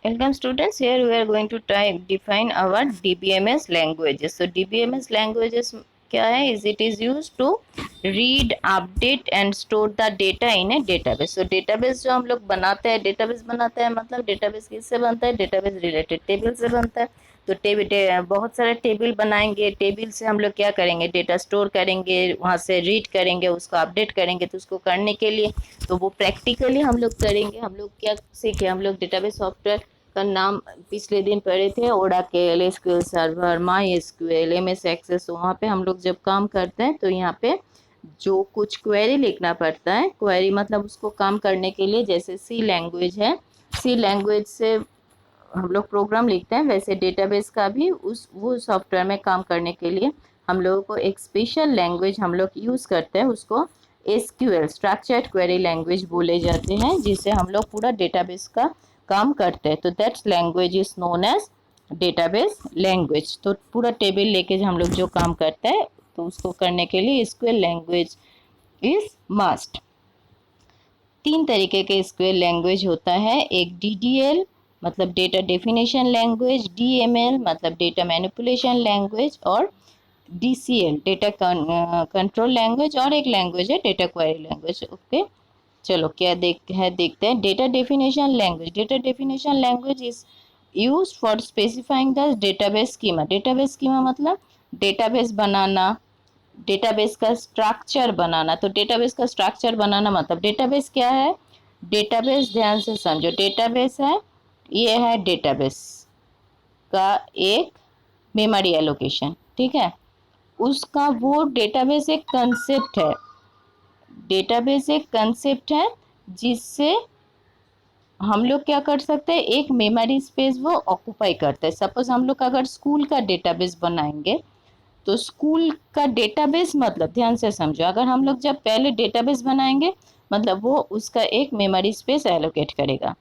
Welcome students, here we are going to define our DBMS languages. So DBMS languages क्या है? It is used to read, update and store the data in a database. So database जो हम लोग बनाते हैं, database बनाते हैं मतलब database किससे बनता है? database related table से बनता है. तो बहुत सारे टेबल बनाएंगे, टेबल से हम लोग क्या करेंगे? डेटा स्टोर करेंगे, वहाँ से रीड करेंगे, उसको अपडेट करेंगे. तो उसको करने के लिए तो वो प्रैक्टिकली हम लोग करेंगे. हम लोग क्या सीखे? हम लोग डेटाबेस सॉफ्टवेयर का नाम पिछले दिन पढ़े थे, Oracle, SQL server, MySQL, MS Access. वहाँ पे हम लोग जब काम करते हैं तो यहाँ पे जो कुछ क्वेरी लिखना पड़ता है, क्वेरी मतलब उसको काम करने के लिए, जैसे सी लैंग्वेज है, सी लैंग्वेज से हम लोग प्रोग्राम लिखते हैं, वैसे डेटाबेस का भी उस वो सॉफ्टवेयर में काम करने के लिए हम लोगों को एक स्पेशल लैंग्वेज हम लोग यूज़ करते हैं. उसको एसक्यूएल, स्ट्रक्चर्ड क्वेरी लैंग्वेज बोले जाते हैं, जिससे हम लोग पूरा डेटाबेस का काम करते हैं. तो that's language is known as database language. तो पूरा टेबल लेके हम लोग जो काम करते हैं, तो उसको करने के लिए एसक्यूएल लैंग्वेज इज मस्ट. 3 तरीके के एसक्यूएल लैंग्वेज होता है. एक डीडीएल मतलब डेटा डेफिनेशन लैंग्वेज, डीएमएल मतलब डेटा मैनिपुलेशन लैंग्वेज, और डीसीएल डेटा कंट्रोल लैंग्वेज, और एक लैंग्वेज है डेटा क्वेरी लैंग्वेज. ओके, चलो क्या देखते हैं. Data definition language. Data definition language is used for specifying the database schema. Database schema मतलब डेटाबेस बनाना, डेटाबेस का स्ट्रक्चर बनाना. तो डेटाबेस का स्ट्रक्चर बनाना मतलब डेटाबेस क्या है? डेटाबेस ध्यान से समझो. डेटाबेस है, ये है डेटाबेस का एक मेमोरी एलोकेशन, ठीक है. उसका वो डेटाबेस एक कंसेप्ट है. डेटाबेस एक कंसेप्ट है जिससे हम लोग क्या कर सकते हैं? एक मेमोरी स्पेस वो ऑक्यूपाई करता है. सपोज हम लोग अगर स्कूल का डेटाबेस बनाएंगे, तो स्कूल का डेटाबेस मतलब ध्यान से समझो, अगर हम लोग जब पहले डेटाबेस बनाएंगे मतलब वो उसका एक मेमोरी स्पेस एलोकेट करेगा.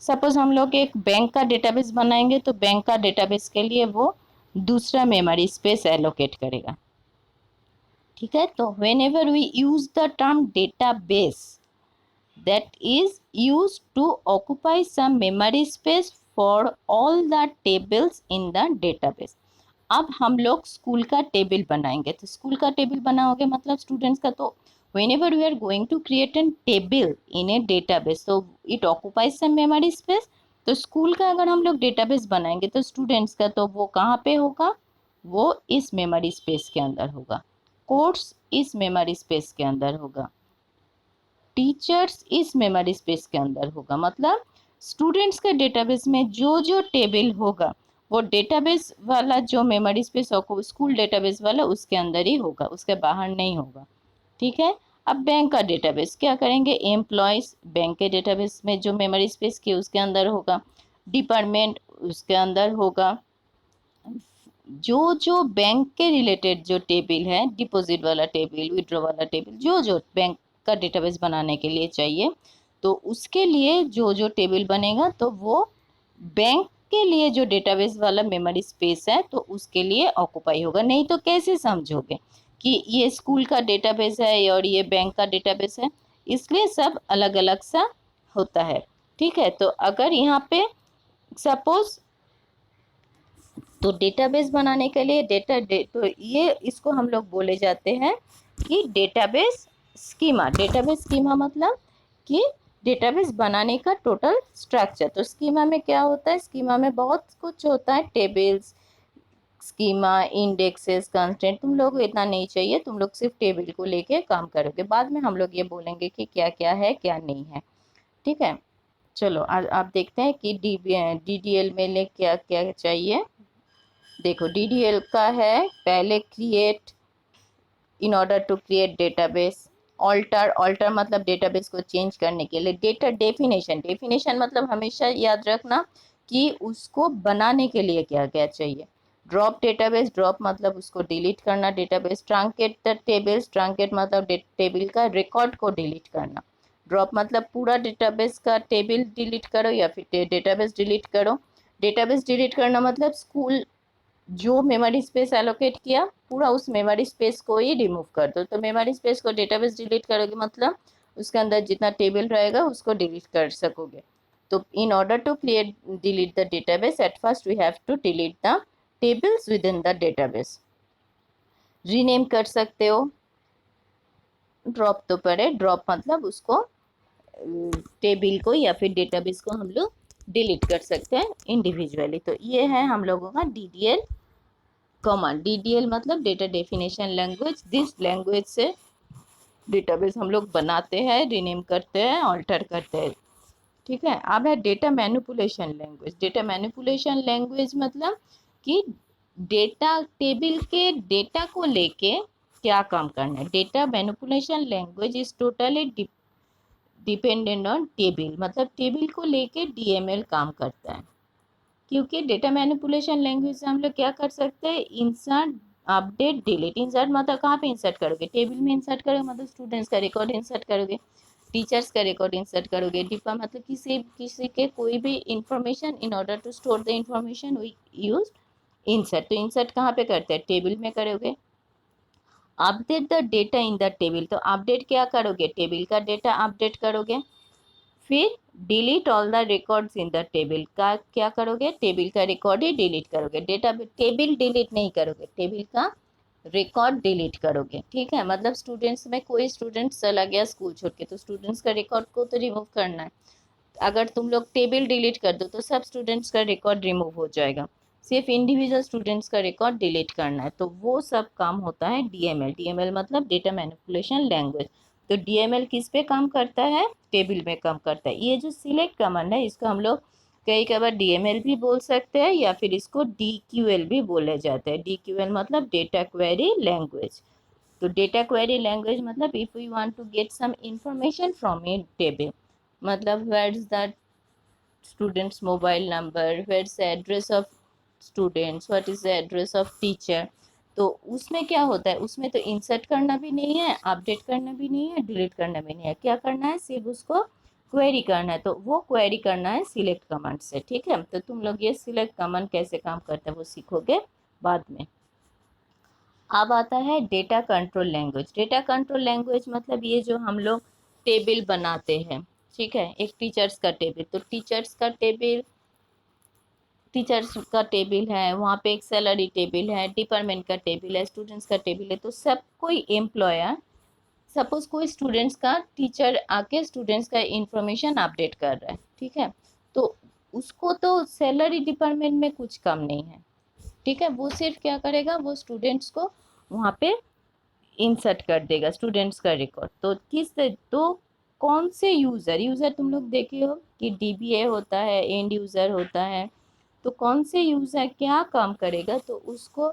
सपोज हम लोग एक बैंक का डेटाबेस बनाएंगे, तो बैंक का डेटाबेस के लिए वो दूसरा मेमोरी स्पेस एलोकेट करेगा, ठीक है. तो whenever we use the term database, that is used to occupy some memory space for all the tables in the database. अब हम लोग स्कूल का टेबल बनाएंगे. तो स्कूल का टेबल बनाओगे मतलब स्टूडेंट्स का. तो whenever we are going to create a table in a database, so it occupies some memory space. तो स्कूल का अगर हम लोग डेटाबेस बनाएंगे तो स्टूडेंट्स का तो वो कहाँ पे होगा? वो इस मेमोरी स्पेस के अंदर होगा. कोर्स इस मेमोरी स्पेस के अंदर होगा. टीचर्स इस मेमोरी स्पेस के अंदर होगा. मतलब स्टूडेंट्स के डेटाबेस में जो जो टेबल होगा, वो डेटाबेस वाला जो मेमोरी स्पेस होगा स्कूल डेटाबेस वाला उसके अंदर ही होगा, उसके बाहर नहीं होगा, ठीक है. अब बैंक का डेटाबेस क्या करेंगे? एम्प्लॉयज बैंक के डेटाबेस में जो मेमोरी स्पेस की उसके अंदर होगा, डिपार्टमेंट उसके अंदर होगा. जो जो बैंक के रिलेटेड जो टेबल है, डिपॉजिट वाला टेबल, विड्रॉ वाला टेबल, जो जो बैंक का डेटाबेस बनाने के लिए चाहिए, तो उसके लिए जो जो टेबल बनेगा, तो वो बैंक के लिए जो डेटाबेस वाला मेमोरी स्पेस है तो उसके लिए ऑक्यूपाई होगा. नहीं तो कैसे समझोगे कि ये स्कूल का डेटाबेस है और ये बैंक का डेटाबेस है? इसलिए सब अलग अलग सा होता है, ठीक है. तो अगर यहाँ पे सपोज, तो डेटाबेस बनाने के लिए तो ये इसको हम लोग बोले जाते हैं कि डेटाबेस स्कीमा. डेटाबेस स्कीमा मतलब कि डेटाबेस बनाने का टोटल स्ट्रक्चर. तो स्कीमा में क्या होता है? स्कीमा में बहुत कुछ होता है. Tables, schema, indexes, constraint. तुम लोग को इतना नहीं चाहिए, तुम लोग सिर्फ टेबल को लेके काम करोगे. बाद में हम लोग ये बोलेंगे कि क्या क्या है क्या नहीं है, ठीक है. चलो आप देखते हैं कि डीडीएल में ले क्या क्या चाहिए. देखो डीडीएल का है पहले create, in order to create database. Alter, alter मतलब डेटाबेस को चेंज करने के लिए. डेटा डेफिनेशन, डेफिनेशन मतलब हमेशा याद रखना कि उसको बनाने के लिए क्या क्या चाहिए. ड्रॉप डेटाबेस, ड्रॉप मतलब उसको डिलीट करना database. Truncate the tables, truncate मतलब टेबल का रिकॉर्ड को डिलीट करना. ड्रॉप मतलब पूरा डेटाबेस का टेबल डिलीट करो या फिर डेटाबेस डिलीट करो. डेटाबेस डिलीट करना मतलब स्कूल जो मेमोरी स्पेस एलोकेट किया पूरा उस मेमोरी स्पेस को ही रिमूव कर दो. तो मेमोरी स्पेस को डेटाबेस डिलीट करोगे मतलब उसके अंदर जितना टेबल रहेगा उसको डिलीट कर सकोगे. तो in order to delete the database, at first we have to delete the tables within the database. Rename कर सकते हो, ड्रॉप तो पड़े, ड्रॉप मतलब उसको टेबल को या फिर डेटाबेस को हम लोग डिलीट कर सकते हैं इंडिविजुअली। तो ये है हम लोगों का डीडीएल कमांड। डीडीएल मतलब data definition language. This language से डेटाबेस हम लोग बनाते हैं, रीनेम करते हैं, ऑल्टर करते हैं। ठीक है। अब है data manipulation language. Data manipulation language मतलब कि डेटा टेबल के डेटा को लेके क्या काम करना है। Data manipulation language is totally dependent on table, मतलब टेबल को लेके डीएमएल काम करता है। क्योंकि डेटा मैनिपुलेशन लैंग्वेज से हम लोग क्या कर सकते हैं, इंसर्ट अपडेट डिलीट। इंसर्ट मतलब कहाँ पे इंसर्ट करोगे, टेबल में इंसर्ट करोगे, मतलब स्टूडेंट्स का रिकॉर्ड इंसर्ट करोगे, टीचर्स का रिकॉर्ड इंसर्ट करोगे। डिपा मतलब किसी के कोई भी information, in order to store the information we use insert. तो इंसर्ट कहाँ पे करते हैं, टेबल में करोगे। Update the data in the table, तो अपडेट क्या करोगे, टेबल का डेटा अपडेट करोगे। फिर delete all the records in the table, का क्या करोगे, टेबल का रिकॉर्ड ही डिलीट करोगे। डेटा टेबल डिलीट नहीं करोगे, टेबल का रिकॉर्ड डिलीट करोगे। ठीक है। मतलब स्टूडेंट्स में कोई स्टूडेंट चला गया स्कूल छोड़ के, तो स्टूडेंट्स का रिकॉर्ड को तो रिमूव करना है। अगर तुम लोग टेबल डिलीट कर दो तो सब स्टूडेंट्स का रिकॉर्ड रिमूव हो जाएगा, सिर्फ इंडिविजुअल स्टूडेंट्स का रिकॉर्ड डिलीट करना है। तो वो सब काम होता है डीएमएल। डीएमएल मतलब डेटा मैनिपुलेशन लैंग्वेज। तो डीएमएल किस पे काम करता है, टेबल में काम करता है। ये जो सिलेक्ट कमांड है इसको हम लोग कई बार डीएमएल भी बोल सकते हैं या फिर इसको डीक्यूएल भी बोले जाते हैं। डीक्यूएल मतलब डेटा क्वेरी लैंग्वेज। तो डेटा क्वेरी लैंग्वेज मतलब if we want to get some information from a table, मतलब where is the student's mobile number, where's the address of students, what is the address of teacher। तो उसमें क्या होता है, उसमें तो इंसर्ट करना भी नहीं है, अपडेट करना भी नहीं है, डिलीट करना भी नहीं है। क्या करना है, सिर्फ उसको क्वेरी करना है। तो वो क्वेरी करना है सिलेक्ट कमांड से। ठीक है। तो तुम लोग ये सिलेक्ट कमांड कैसे काम करता है वो सीखोगे बाद में। अब आता है data control language. Data control language मतलब ये जो हम लोग टेबल बनाते हैं, ठीक है, एक टीचर्स का टेबल, तो टीचर्स का टेबल है, वहाँ पे एक सैलरी टेबल है, डिपार्टमेंट का टेबल है, स्टूडेंट्स का टेबल है। तो सब कोई एम्प्लॉयर, सपोज कोई स्टूडेंट्स का टीचर आके स्टूडेंट्स का इंफॉर्मेशन अपडेट कर रहा है, ठीक है, तो उसको तो सैलरी डिपार्टमेंट में कुछ काम नहीं है। ठीक है। वो सिर्फ क्या करेगा, वो स्टूडेंट्स को वहाँ पे इंसर्ट कर देगा स्टूडेंट्स का रिकॉर्ड। तो तो कौन से यूज़र, तुम लोग देखे हो कि डीबीए होता है, एंड यूज़र होता है। तो कौन से यूज़र क्या काम करेगा, तो उसको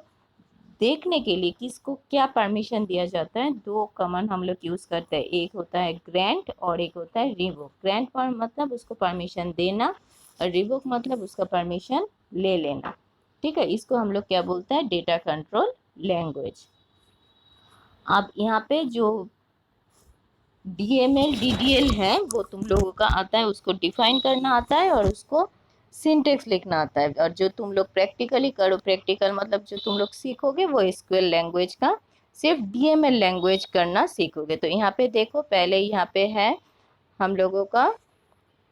देखने के लिए किसको क्या परमिशन दिया जाता है, दो कमांड हम लोग यूज़ करते हैं। एक होता है ग्रांट और एक होता है रिवोक। ग्रांट पर मतलब उसको परमिशन देना और रिवोक मतलब उसका परमिशन ले लेना। ठीक है। इसको हम लोग क्या बोलते हैं, डेटा कंट्रोल लैंग्वेज। अब यहाँ पे जो डीएमएल डीडीएल है वो तुम लोगों का आता है, उसको डिफाइन करना आता है और उसको सिंटेक्स लिखना आता है। और जो तुम लोग प्रैक्टिकली करो, प्रैक्टिकल मतलब जो तुम लोग सीखोगे वो एसक्यूएल लैंग्वेज का सिर्फ डीएमएल लैंग्वेज करना सीखोगे। तो यहाँ पे देखो, पहले यहाँ पे है हम लोगों का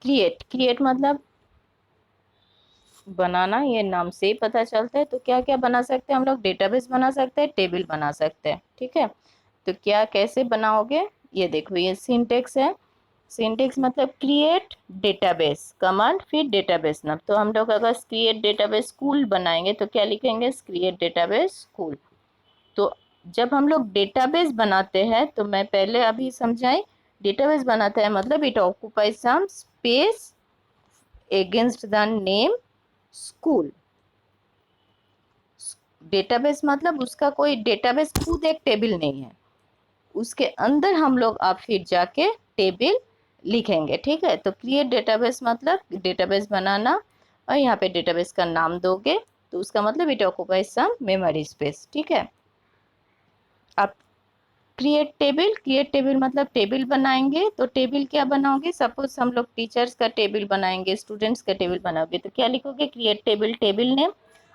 क्रिएट। क्रिएट मतलब बनाना, ये नाम से ही पता चलता है। तो क्या क्या बना सकते हैं हम लोग, डेटाबेस बना सकते हैं, टेबल बना सकते हैं। ठीक है। तो क्या कैसे बनाओगे, ये देखो, ये सिंटेक्स है। सिंटेक्स मतलब क्रिएट डेटाबेस कमांड, फिर डेटाबेस नाम। तो हम लोग अगर क्रिएट डेटाबेस स्कूल बनाएंगे तो क्या लिखेंगे, क्रिएट डेटाबेस स्कूल। तो जब हम लोग डेटाबेस बनाते हैं, तो मैं पहले अभी समझाई, डेटाबेस बनाता है मतलब it occupies some space against the name school. Database मतलब उसका कोई डेटाबेस खुद एक टेबल नहीं है, उसके अंदर हम लोग अब फिर जाके टेबल लिखेंगे। ठीक है। तो क्रिएट डेटाबेस मतलब डेटाबेस बनाना, और यहाँ पे डेटाबेस का नाम दोगे तो उसका मतलब it occupies some memory space. ठीक है। अब क्रिएट टेबल मतलब टेबल बनाएंगे। तो टेबल क्या बनाओगे, सपोज हम लोग टीचर्स का टेबल बनाएंगे, स्टूडेंट्स का टेबल बनाओगे, तो क्या लिखोगे, क्रिएट टेबल, टेबल नेम।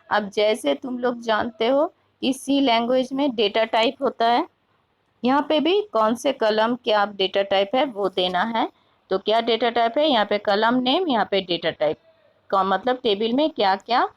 अब जैसे तुम लोग जानते हो कि सी लैंग्वेज में डेटा टाइप होता है, यहाँ पे भी कौन से कलम क्या डेटा टाइप है वो देना है। तो क्या डेटा टाइप है यहाँ पे? कलम नेम, यहाँ पे डेटा टाइप का मतलब टेबल में क्या क्या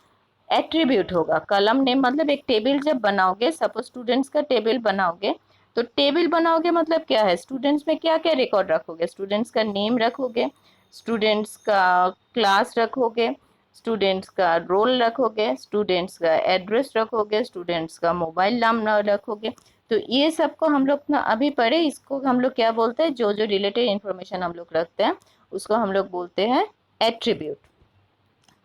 एट्रीब्यूट होगा। कलम नेम मतलब एक टेबल जब बनाओगे, सपोज स्टूडेंट्स का टेबल बनाओगे, तो टेबल बनाओगे मतलब क्या है, स्टूडेंट्स में क्या क्या रिकॉर्ड रखोगे? स्टूडेंट्स का नेम रखोगे, स्टूडेंट्स का क्लास रखोगे, स्टूडेंट्स का रोल रखोगे, स्टूडेंट्स का एड्रेस रखोगे, स्टूडेंट्स का मोबाइल नंबर रखोगे। तो ये सबको हम लोग ना अभी पढ़े, इसको हम लोग क्या बोलते हैं, जो जो रिलेटेड इंफॉर्मेशन हम लोग रखते हैं उसको हम लोग बोलते हैं एट्रीब्यूट।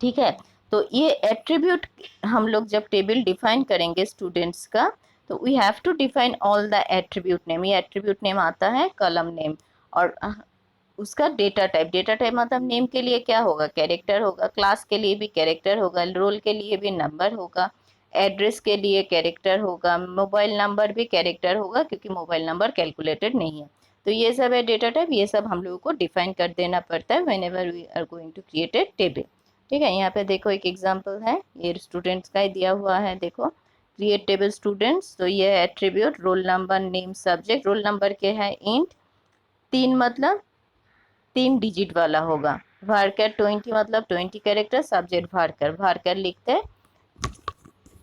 ठीक है, तो ये एट्रीब्यूट हम लोग जब टेबल डिफाइन करेंगे स्टूडेंट्स का, तो we have to define all the attribute name. ये एट्रीब्यूट नेम आता है कलम नेम, और उसका डेटा टाइप, डेटा टाइप मतलब नेम के लिए क्या होगा, कैरेक्टर होगा, क्लास के लिए भी कैरेक्टर होगा, रोल के लिए भी नंबर होगा, एड्रेस के लिए कैरेक्टर होगा, मोबाइल नंबर भी कैरेक्टर होगा क्योंकि मोबाइल नंबर कैलकुलेटेड नहीं है। तो ये सब है डेटा टाइप, ये सब हम लोगों को डिफाइन कर देना पड़ता है whenever we are going to create a table. ठीक है, यहाँ पे देखो एक एग्जाम्पल है, ये स्टूडेंट्स का ही दिया हुआ है, देखो क्रिएट टेबल स्टूडेंट्स। तो ये है attribute roll number name subject. Roll number के है इंट, 3 मतलब 3 डिजिट वाला होगा। varchar 20 मतलब 20 कैरेक्टर, सब्जेक्ट varchar, varchar लिखते हैं,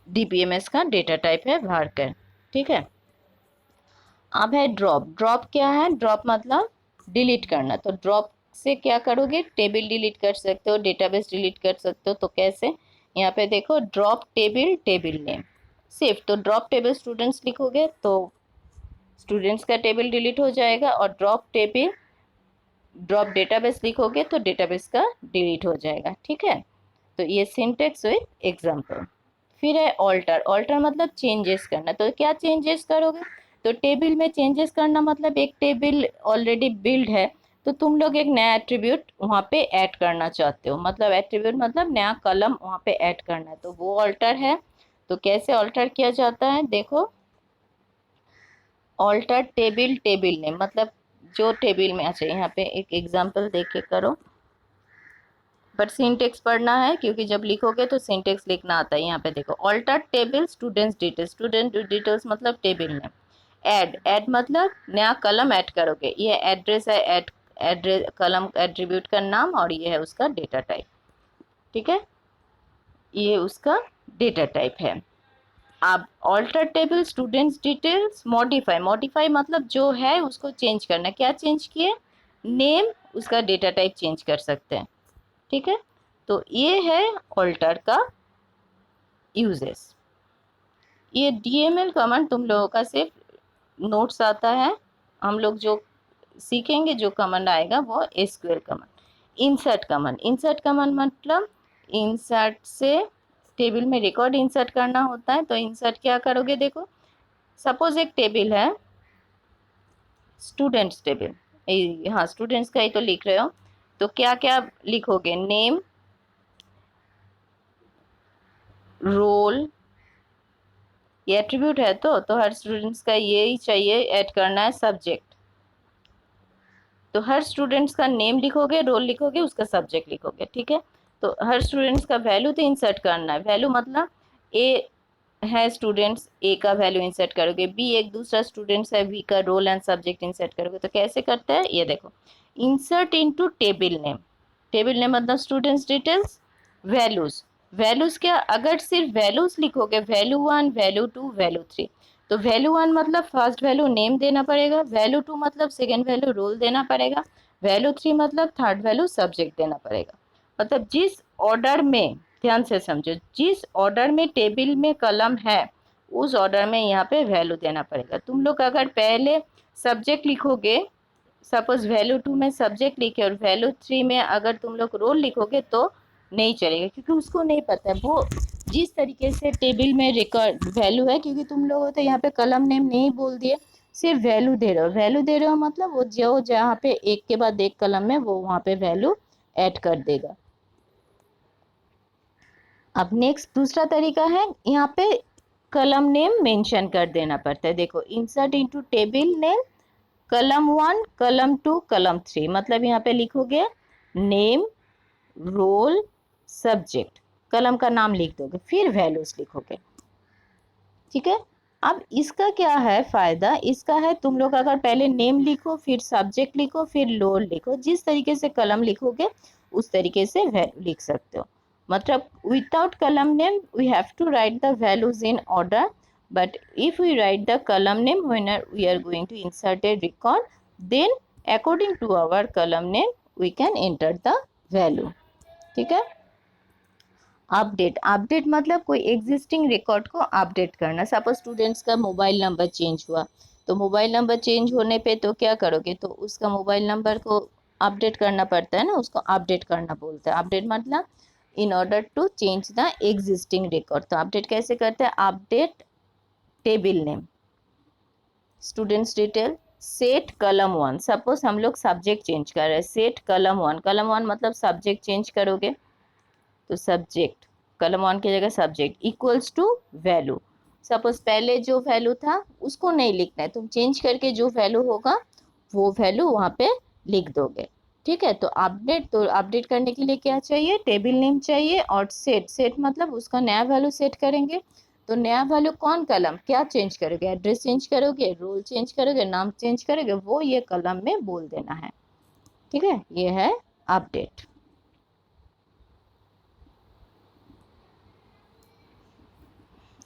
डीबीएमएस का डेटा टाइप है varchar। ठीक है, अब है ड्रॉप। ड्रॉप क्या है? ड्रॉप मतलब डिलीट करना। तो ड्रॉप से क्या करोगे, टेबल डिलीट कर सकते हो, डेटाबेस डिलीट कर सकते हो। तो कैसे, यहाँ पे देखो ड्रॉप टेबल, टेबल नेम सिर्फ। तो ड्रॉप टेबल स्टूडेंट्स लिखोगे तो स्टूडेंट्स का टेबल डिलीट हो जाएगा, और ड्रॉप टेबल ड्रॉप डेटाबेस लिखोगे तो डेटाबेस का डिलीट हो जाएगा। ठीक है, तो ये सिंटेक्स विद एग्जांपल। फिर है ऑल्टर। ऑल्टर मतलब चेंजेस करना। तो क्या चेंजेस करोगे, तो टेबल में चेंजेस करना मतलब एक टेबल ऑलरेडी बिल्ड है, तो तुम लोग एक नया एट्रीब्यूट वहाँ पे ऐड करना चाहते हो, मतलब एट्रीब्यूट मतलब नया कलम वहाँ पे ऐड करना है, तो वो ऑल्टर है। तो कैसे ऑल्टर किया जाता है, देखो ऑल्टर टेबल, टेबल नेम मतलब जो टेबल में, अच्छा यहाँ पे एक एग्जांपल देख के करो, बट सिंटेक्स पढ़ना है क्योंकि जब लिखोगे तो सिंटेक्स लिखना आता है। यहाँ पे देखो alter table students details, student details मतलब टेबल में। ऐड, ऐड मतलब नया कलम ऐड करोगे, ये एड्रेस है, ऐड एड्रेस कलम एट्रीब्यूट का नाम, और ये है उसका डेटा टाइप। ठीक है, ये उसका डेटा टाइप है। अब alter table students details modify. Modify मतलब जो है उसको चेंज करना। क्या चेंज किए, नेम, उसका डेटा टाइप चेंज कर सकते हैं। ठीक है, तो ये है ऑल्टर का यूजेस। ये डीएमएल कमांड तुम लोगों का सिर्फ नोट्स आता है, हम लोग जो सीखेंगे जो कमांड आएगा वो SQL command. Insert command, insert command मतलब इंसर्ट से टेबल में रिकॉर्ड इंसर्ट करना होता है। तो इंसर्ट क्या करोगे, देखो सपोज एक टेबल है स्टूडेंट्स टेबल, हाँ स्टूडेंट्स का ही तो लिख रहे हो, तो क्या क्या लिखोगे, नेम, रोल, ये एट्रीब्यूट है तो हर स्टूडेंट्स का ये ही चाहिए ऐड करना है, सब्जेक्ट। तो हर स्टूडेंट्स का नेम लिखोगे, रोल लिखोगे, उसका सब्जेक्ट लिखोगे। ठीक है, तो हर स्टूडेंट्स का वैल्यू तो इंसर्ट करना है। वैल्यू मतलब ए है स्टूडेंट्स, ए का वैल्यू इंसर्ट करोगे, बी एक दूसरा स्टूडेंट्स है, बी का रोल एंड सब्जेक्ट इंसर्ट करोगे। तो कैसे करते हैं, ये देखो insert into table name. Table name मतलब स्टूडेंट्स डिटेल्स, वैल्यूज, वैल्यूज क्या, अगर सिर्फ वैल्यूज लिखोगे, वैल्यू 1 वैल्यू 2 वैल्यू 3, तो वैल्यू 1 मतलब फर्स्ट वैल्यू नेम देना पड़ेगा, वैल्यू 2 मतलब सेकेंड वैल्यू रोल देना पड़ेगा, वैल्यू 3 मतलब थर्ड वैल्यू सब्जेक्ट देना पड़ेगा। मतलब जिस ऑर्डर में, ध्यान से समझो, जिस ऑर्डर में टेबल में कलम है उस ऑर्डर में यहाँ पे वैल्यू देना पड़ेगा। तुम लोग अगर पहले सब्जेक्ट लिखोगे, सपोज वैल्यू 2 में सब्जेक्ट लिखे और वैल्यू 3 में अगर तुम लोग रोल लिखोगे तो नहीं चलेगा, क्योंकि उसको नहीं पता है वो जिस तरीके से टेबल में रिकॉर्ड वैल्यू है, क्योंकि तुम लोग तो यहाँ पे कलम नेम नहीं बोल दिए, सिर्फ वैल्यू दे रहे हो। वैल्यू दे रहे हो मतलब वो जो जहाँ पे एक के बाद एक कलम में वो वहाँ पे वैल्यू ऐड कर देगा। अब नेक्स्ट दूसरा तरीका है, यहाँ पे कलम नेम मेंशन कर देना पड़ता है। देखो इंसर्ट इनटू टेबल नेम कलम 1 कलम 2 कलम 3, मतलब यहाँ पे लिखोगे नेम, रोल, सब्जेक्ट, कलम का नाम लिख दोगे, फिर वैल्यूज लिखोगे। ठीक है, अब इसका क्या है फायदा, इसका है तुम लोग अगर पहले नेम लिखो फिर सब्जेक्ट लिखो फिर लोड लिखो, जिस तरीके से कलम लिखोगे उस तरीके से वैल्यू लिख सकते हो। मतलब without column name we have to write the values in order, but if we write the column name when we are going to insert a record, then according to our column name we can enter the value। ठीक है। Update, update मतलब कोई existing record को update करना। Suppose students का mobile number change हुआ, तो mobile number change होने पे तो क्या करोगे, तो उसका मोबाइल नंबर को अपडेट करना पड़ता है ना, उसको अपडेट करना बोलते हैं। अपडेट मतलब in order to change the existing record. तो अपडेट कैसे करते हैं, update table name, students detail, set column one. Suppose हम लोग सब्जेक्ट चेंज कर रहे हैं, सेट कलम वन, कलम वन मतलब सब्जेक्ट चेंज करोगे तो सब्जेक्ट, कलम वन की जगह subject equals to value. Suppose पहले जो वैल्यू था उसको नहीं लिखना है, तुम चेंज करके जो वैल्यू होगा वो वैल्यू वहाँ पे लिख दोगे। ठीक है। तो अपडेट करने के लिए क्या चाहिए, टेबल नेम चाहिए और सेट, सेट मतलब उसका नया वैल्यू सेट करेंगे। तो नया वैल्यू कौन, कलम, क्या चेंज करोगे, एड्रेस चेंज करोगे, रोल चेंज करोगे, नाम चेंज करोगे, वो ये कलम में बोल देना है। ठीक है, ये है अपडेट।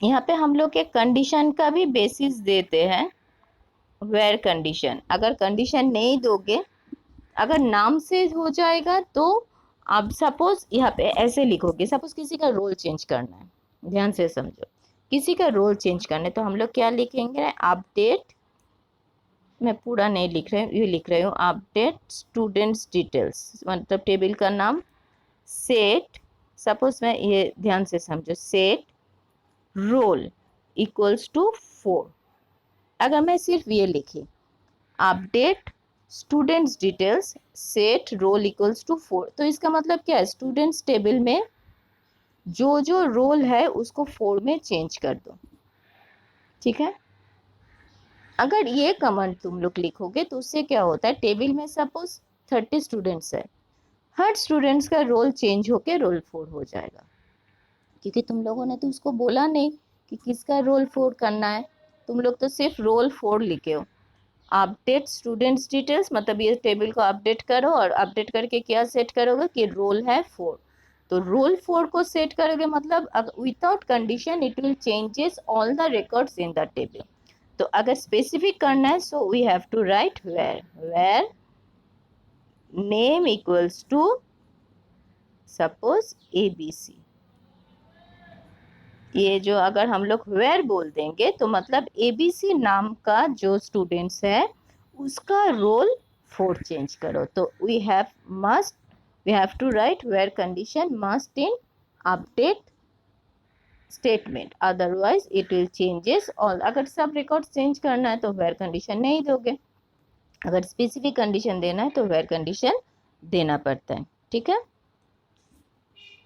यहाँ पे हम लोग एक कंडीशन का भी बेसिस देते हैं, वेयर कंडीशन। अगर कंडीशन नहीं दोगे, अगर नाम से हो जाएगा तो आप सपोज यहाँ पे ऐसे लिखोगे, सपोज किसी का रोल चेंज करना है, ध्यान से समझो, किसी का रोल चेंज करना है तो हम लोग क्या लिखेंगे, अपडेट, मैं पूरा नहीं लिख रही हूँ, ये लिख रही हूँ, अपडेट स्टूडेंट्स डिटेल्स, मतलब टेबल का नाम, सेट, सपोज मैं ये ध्यान से समझो, सेट रोल इक्वल्स टू 4। अगर मैं सिर्फ ये लिखी, update students details set roll equals to 4, तो इसका मतलब क्या है, स्टूडेंट्स टेबल में जो जो रोल है उसको 4 में चेंज कर दो। ठीक है। अगर ये कमांड तुम लोग लिखोगे तो उससे क्या होता है, टेबल में सपोज 30 स्टूडेंट्स है, हर स्टूडेंट्स का रोल चेंज होके रोल 4 हो जाएगा, क्योंकि तुम लोगों ने तो उसको बोला नहीं कि किसका रोल 4 करना है, तुम लोग तो सिर्फ रोल 4 लिखे हो। अपडेट स्टूडेंट्स डिटेल्स मतलब ये टेबल को अपडेट करो, और अपडेट करके क्या सेट करोगे कि रोल है 4, तो रोल 4 को सेट करोगे मतलब without condition it will changes all the records in the table. तो अगर स्पेसिफिक करना है so we have to write where, where name equals to suppose ABC। ये जो अगर हम लोग वेयर बोल देंगे तो मतलब ABC नाम का जो स्टूडेंट्स है उसका रोल 4 चेंज करो। तो we have to write where condition must in update statement, otherwise it will changes all. अगर सब रिकॉर्ड चेंज करना है तो वेयर कंडीशन नहीं दोगे, अगर स्पेसिफिक कंडीशन देना है तो वेयर कंडीशन देना पड़ता है। ठीक है।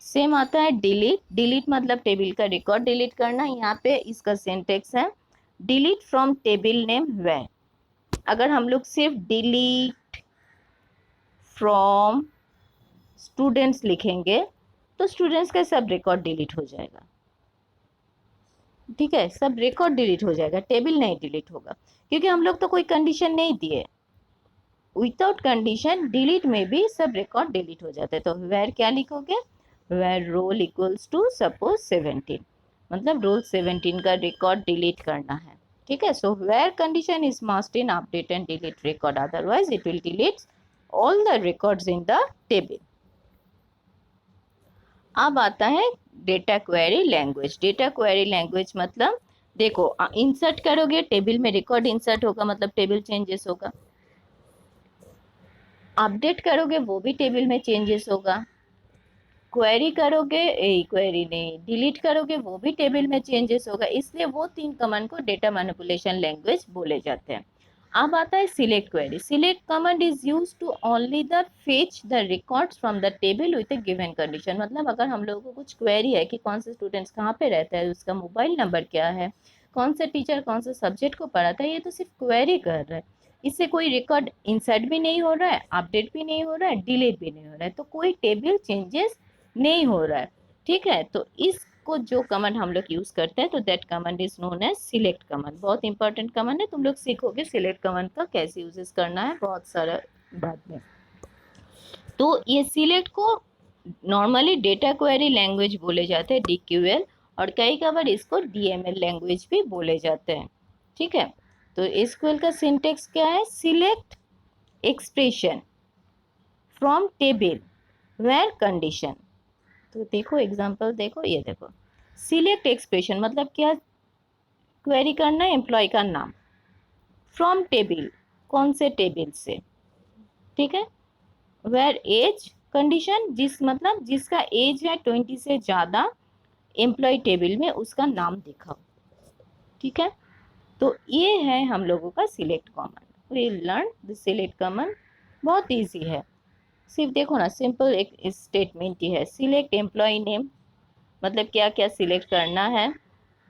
सेम आता है डिलीट, डिलीट मतलब टेबल का रिकॉर्ड डिलीट करना। यहाँ पे इसका सिंटेक्स है delete from table name where. अगर हम लोग सिर्फ डिलीट फ्रॉम स्टूडेंट्स लिखेंगे तो स्टूडेंट्स का सब रिकॉर्ड डिलीट हो जाएगा। ठीक है, सब रिकॉर्ड डिलीट हो जाएगा, टेबल नहीं डिलीट होगा, क्योंकि हम लोग तो कोई कंडीशन नहीं दिए। विदाउट कंडीशन डिलीट में भी सब रिकॉर्ड डिलीट हो जाते हैं। तो वेयर क्या लिखोगे, where roll equals to suppose 17, मतलब रोल 17 का रिकॉर्ड डिलीट करना है। ठीक है। So where condition is must in update and delete record, otherwise it will delete all the records in the table. अब आता है data query language. Data query language मतलब देखो, इंसर्ट करोगे टेबल में रिकॉर्ड इंसर्ट होगा, मतलब टेबल चेंजेस होगा, अपडेट करोगे वो भी टेबल में चेंजेस होगा, क्वेरी करोगे, क्वेरी नहीं, डिलीट करोगे वो भी टेबल में चेंजेस होगा। इसलिए वो 3 कमांड को डेटा मैनिपुलेशन लैंग्वेज बोले जाते हैं। अब आता है select query. Select command is use to only the fetch the records from the table with a given condition. मतलब अगर हम लोगों को कुछ क्वेरी है कि कौन से स्टूडेंट्स कहाँ पे रहता है, उसका मोबाइल नंबर क्या है, कौन से टीचर कौन से सब्जेक्ट को पढ़ाता है, ये तो सिर्फ क्वेरी कर रहा है, इससे कोई रिकॉर्ड इंसर्ट भी नहीं हो रहा है, अपडेट भी नहीं हो रहा है, डिलीट भी नहीं हो रहा है, तो कोई टेबल चेंजेस नहीं हो रहा है। ठीक है। तो इस को जो कमांड हम लोग यूज करते हैं तो that command is known as select command. बहुत इंपॉर्टेंट कमांड है, तुम लोग सीखोगे सिलेक्ट कमांड का कैसे यूजेस करना है बहुत सारा बाद में। तो ये सिलेक्ट को नॉर्मली डेटा क्वेरी लैंग्वेज बोले जाते हैं, DQL, और कई कबार इसको DML लैंग्वेज भी बोले जाते हैं। ठीक है, तो SQL का सिंटेक्स क्या है? Select expression from table where condition. तो देखो एग्जांपल, देखो ये देखो, सिलेक्ट एक्सप्रेशन मतलब क्या? क्वेरी करना है एम्प्लॉय का नाम, फ्रॉम टेबल, कौन से टेबल से, ठीक है, वेयर एज कंडीशन, जिस मतलब जिसका एज है 20 से ज़्यादा, एम्प्लॉय टेबल में उसका नाम दिखाओ। ठीक है, तो ये है हम लोगों का select command. We learn the select command, बहुत इजी है। सिर्फ देखो ना, सिंपल एक स्टेटमेंट ही है, सिलेक्ट एम्प्लॉय नेम, मतलब क्या क्या सिलेक्ट करना है,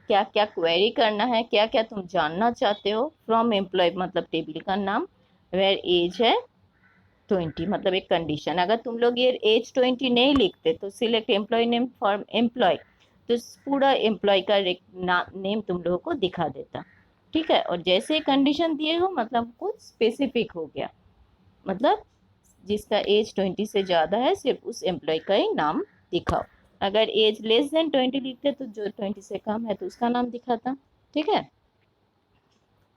क्या क्या क्वेरी करना है, क्या क्या तुम जानना चाहते हो। फ्रॉम एम्प्लॉय मतलब टेबल का नाम, वेयर एज है 20 मतलब एक कंडीशन। अगर तुम लोग ये एज 20 नहीं लिखते तो select employee name for employee, तो पूरा एम्प्लॉय का नेम तुम लोगों को दिखा देता। ठीक है, और जैसे कंडीशन दिए हो मतलब कुछ स्पेसिफिक हो गया, मतलब जिसका एज 20 से ज़्यादा है सिर्फ उस एम्प्लॉय का ही नाम दिखाओ। अगर एज लेस देन 20 लिखते तो जो 20 से कम है तो उसका नाम दिखाता। ठीक है,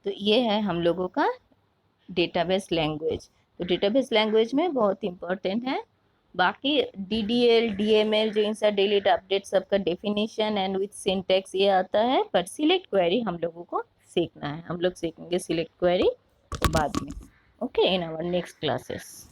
तो ये है हम लोगों का डेटाबेस लैंग्वेज। तो डेटाबेस लैंग्वेज में बहुत इंपॉर्टेंट है। बाकी DDL DML जो इंसर्ट डिलीट अपडेट सबका डेफिनेशन एंड विथ सिंटेक्स ये आता है, पर सिलेक्ट क्वेरी हम लोगों को सीखना है। हम लोग सीखेंगे सिलेक्ट क्वेरी बाद में। Okay, in our next classes.